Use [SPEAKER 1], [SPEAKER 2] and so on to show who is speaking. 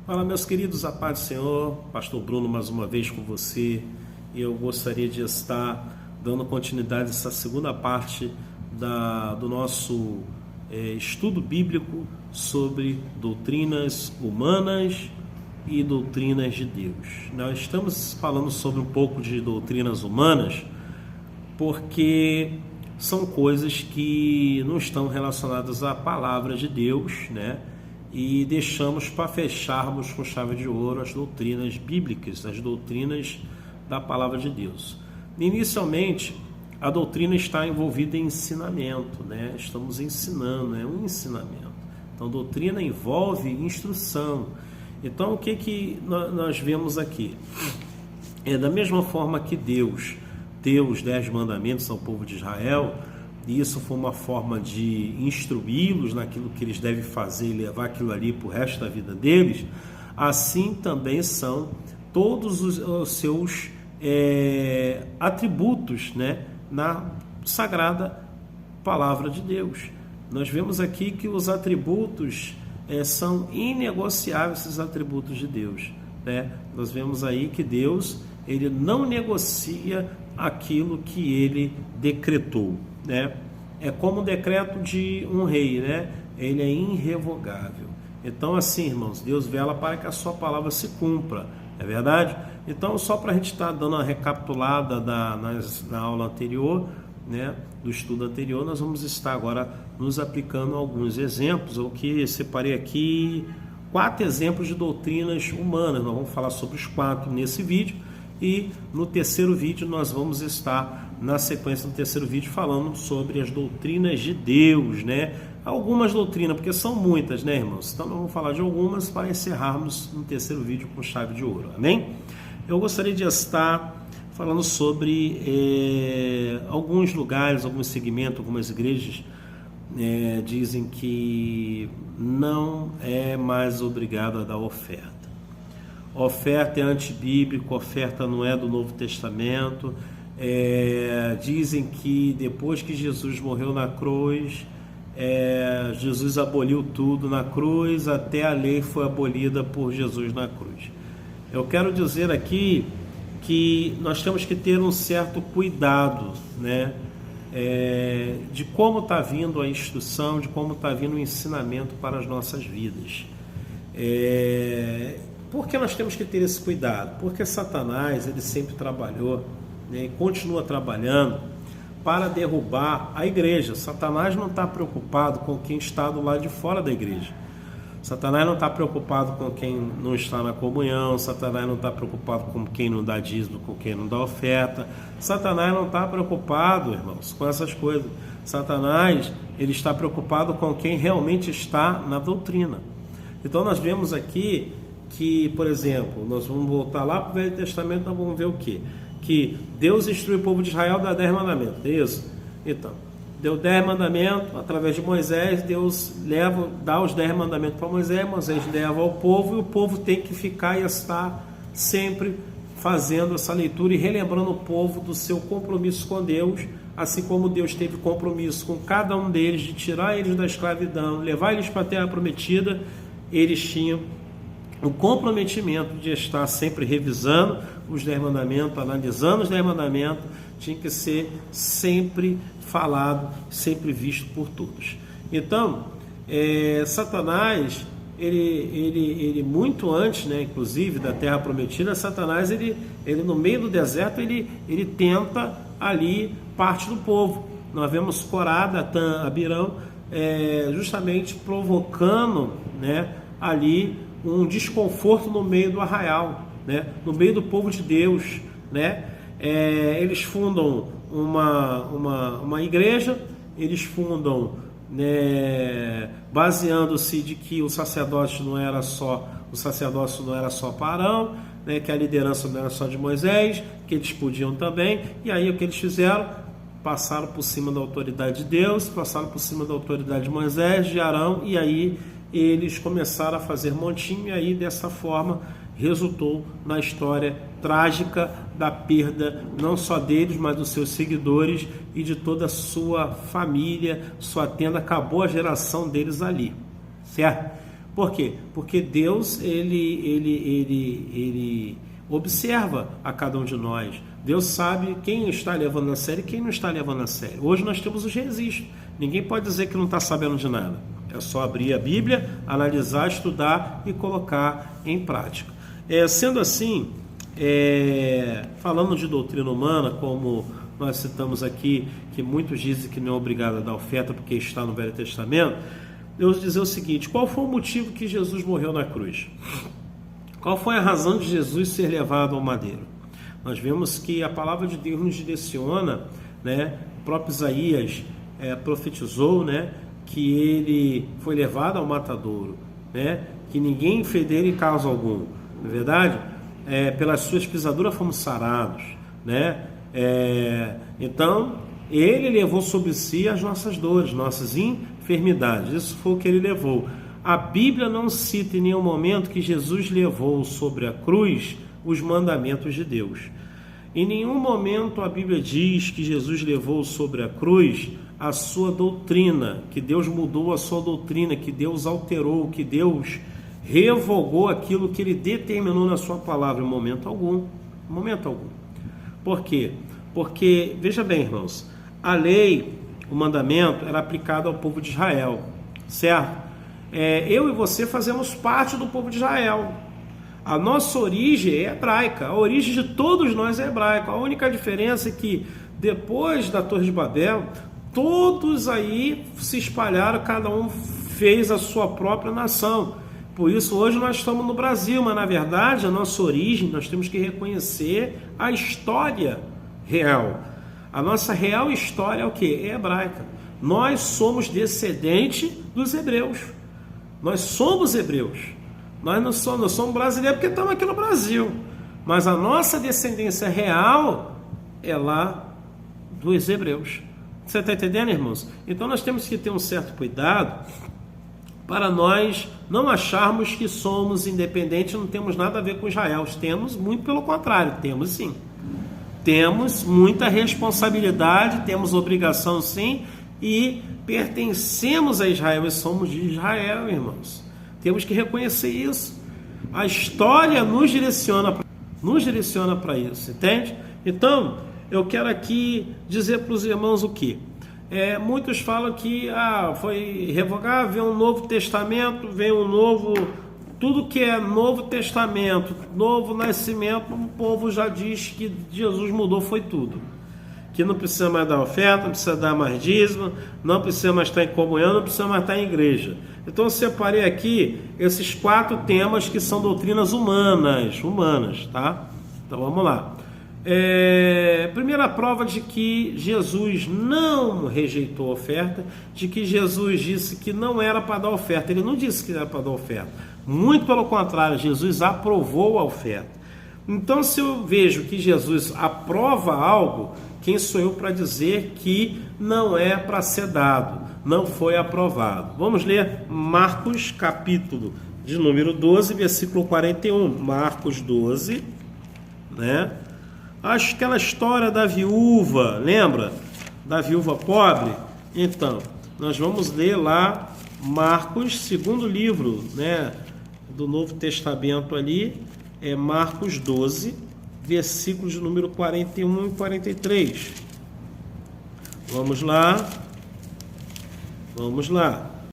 [SPEAKER 1] Fala, meus queridos, a paz do Senhor, Pastor Bruno mais uma vez com você, e eu gostaria de estar dando continuidade a essa segunda parte do nosso estudo bíblico sobre doutrinas humanas e doutrinas de Deus. Nós estamos falando sobre um pouco de doutrinas humanas porque são coisas que não estão relacionadas à palavra de Deus, né? E deixamos para fecharmos com chave de ouro as doutrinas bíblicas, as doutrinas da palavra de Deus. Inicialmente, a doutrina está envolvida em ensinamento, né? Estamos ensinando, é um ensinamento. Então, doutrina envolve instrução. Então, o que nós vemos aqui? Da mesma forma que Deus deu os 10 mandamentos ao povo de Israel, e isso foi uma forma de instruí-los naquilo que eles devem fazer e levar aquilo ali para o resto da vida deles, assim também são todos os seus atributos, né, na sagrada palavra de Deus. Nós vemos aqui que os atributos são inegociáveis, esses atributos de Deus, né? Nós vemos aí que Deus, ele não negocia aquilo que ele decretou, né? É como o decreto de um rei, né? Ele é irrevogável. Então, assim, irmãos, Deus vela para que a sua palavra se cumpra, é verdade? Então, só para a gente estar dando uma recapitulada na aula anterior, né, do estudo anterior, nós vamos estar agora nos aplicando alguns exemplos. Eu que separei aqui 4 exemplos de doutrinas humanas. Nós vamos falar sobre os 4 nesse vídeo, e no terceiro vídeo nós vamos estar, na sequência do terceiro vídeo, falando sobre as doutrinas de Deus, né? Algumas doutrinas, porque são muitas, né, irmãos? Então nós vamos falar de algumas para encerrarmos no terceiro vídeo com chave de ouro, amém? Eu gostaria de estar falando sobre alguns lugares, alguns segmentos, algumas igrejas dizem que não é mais obrigado a dar oferta. Oferta é antibíblico, oferta não é do Novo Testamento. Dizem que depois que Jesus morreu na cruz, Jesus aboliu tudo na cruz, até a lei foi abolida por Jesus na cruz. Eu quero dizer aqui que nós temos que ter um certo cuidado, né, de como está vindo a instrução, de como está vindo o ensinamento para as nossas vidas. Por que nós temos que ter esse cuidado? Porque Satanás, ele sempre trabalhou, né, e continua trabalhando para derrubar a igreja. Satanás não está preocupado com quem está do lado de fora da igreja. Satanás não está preocupado com quem não está na comunhão. Satanás não está preocupado com quem não dá dízimo, com quem não dá oferta. Satanás não está preocupado, irmãos, com essas coisas. Satanás, ele está preocupado com quem realmente está na doutrina. Então nós vemos aqui que, por exemplo, nós vamos voltar lá para o Velho Testamento, nós vamos ver o quê? Que Deus instrui o povo de Israel a dar 10 mandamentos, é isso? Então, deu 10 mandamentos, através de Moisés, Deus dá os 10 mandamentos para Moisés, Moisés leva ao povo, e o povo tem que ficar e estar sempre fazendo essa leitura e relembrando o povo do seu compromisso com Deus, assim como Deus teve compromisso com cada um deles, de tirar eles da escravidão, levar eles para a terra prometida. Eles tinham o comprometimento de estar sempre revisando os 10 mandamentos, analisando os 10 mandamentos, tinha que ser sempre falado, sempre visto por todos. Então, Satanás, ele muito antes, né, inclusive da terra prometida, Satanás, ele no meio do deserto, ele tenta ali parte do povo. Nós vemos Corá, Datã, Abirão, justamente provocando, né, ali um desconforto no meio do arraial, né, no meio do povo de Deus, né? Eles fundam uma igreja, eles fundam, né, baseando-se de que o sacerdócio não era só para Arão, né, que a liderança não era só de Moisés, que eles podiam também. E aí o que eles fizeram? Passaram por cima da autoridade de Deus, passaram por cima da autoridade de Moisés, de Arão, e aí eles começaram a fazer montinho, e aí dessa forma resultou na história trágica da perda não só deles, mas dos seus seguidores e de toda a sua família, sua tenda. Acabou a geração deles ali, certo? Por quê? Porque Deus, ele observa a cada um de nós. Deus sabe quem está levando a sério e quem não está levando a sério. Hoje nós temos os registros. Ninguém pode dizer que não está sabendo de nada. É só abrir a Bíblia, analisar, estudar e colocar em prática. Sendo assim, falando de doutrina humana, como nós citamos aqui, que muitos dizem que não é obrigado a dar oferta porque está no Velho Testamento, eu vou dizer o seguinte: qual foi o motivo que Jesus morreu na cruz? Qual foi a razão de Jesus ser levado ao madeiro? Nós vemos que a palavra de Deus nos direciona, né? O próprio Isaías profetizou, né, que ele foi levado ao matadouro, né? Que ninguém fez dele causa algum, não é verdade? Pelas suas pisaduras fomos sarados, né? Então, ele levou sobre si as nossas dores, nossas enfermidades. Isso foi o que ele levou. A Bíblia não cita em nenhum momento que Jesus levou sobre a cruz os mandamentos de Deus. Em nenhum momento a Bíblia diz que Jesus levou sobre a cruz a sua doutrina, que Deus mudou a sua doutrina, que Deus alterou, que Deus revogou aquilo que ele determinou na sua palavra em momento algum. Em momento algum. Por quê? Porque, veja bem, irmãos, a lei, o mandamento era aplicado ao povo de Israel, certo? Eu e você fazemos parte do povo de Israel. A nossa origem é hebraica, a origem de todos nós é hebraica. A única diferença é que depois da Torre de Babel, todos aí se espalharam, cada um fez a sua própria nação. Por isso hoje nós estamos no Brasil, mas na verdade a nossa origem, nós temos que reconhecer a história real. A nossa real história é o quê? É hebraica. Nós somos descendentes dos hebreus. Nós somos hebreus. Nós não somos brasileiros porque estamos aqui no Brasil. Mas a nossa descendência real é lá dos hebreus. Você está entendendo, irmãos? Então nós temos que ter um certo cuidado para nós não acharmos que somos independentes, não temos nada a ver com Israel. Temos muito pelo contrário, temos sim. Temos muita responsabilidade, temos obrigação sim, e pertencemos a Israel e somos de Israel, irmãos. Temos que reconhecer isso. A história nos direciona para isso, entende? Então, eu quero aqui dizer para os irmãos o quê? Muitos falam que foi revogado, vem um Novo Testamento, vem um novo... Tudo que é Novo Testamento, novo nascimento, o povo já diz que Jesus mudou, foi tudo. Que não precisa mais dar oferta, não precisa dar mais dízimo, não precisa mais estar em comunhão, não precisa mais estar em igreja. Então eu separei aqui esses 4 temas que são doutrinas humanas, tá? Então vamos lá. Primeira prova de que Jesus não rejeitou a oferta, de que Jesus disse que não era para dar oferta. Ele não disse que era para dar oferta. Muito pelo contrário, Jesus aprovou a oferta. Então, se eu vejo que Jesus aprova algo, quem sou eu para dizer que não é para ser dado, não foi aprovado? Vamos ler Marcos, capítulo de número 12, versículo 41. Marcos 12, né? Aquela história da viúva, lembra? Da viúva pobre? Então, nós vamos ler lá Marcos, segundo livro, né, do Novo Testamento ali, Marcos 12, versículos de número 41 e 43. Vamos lá.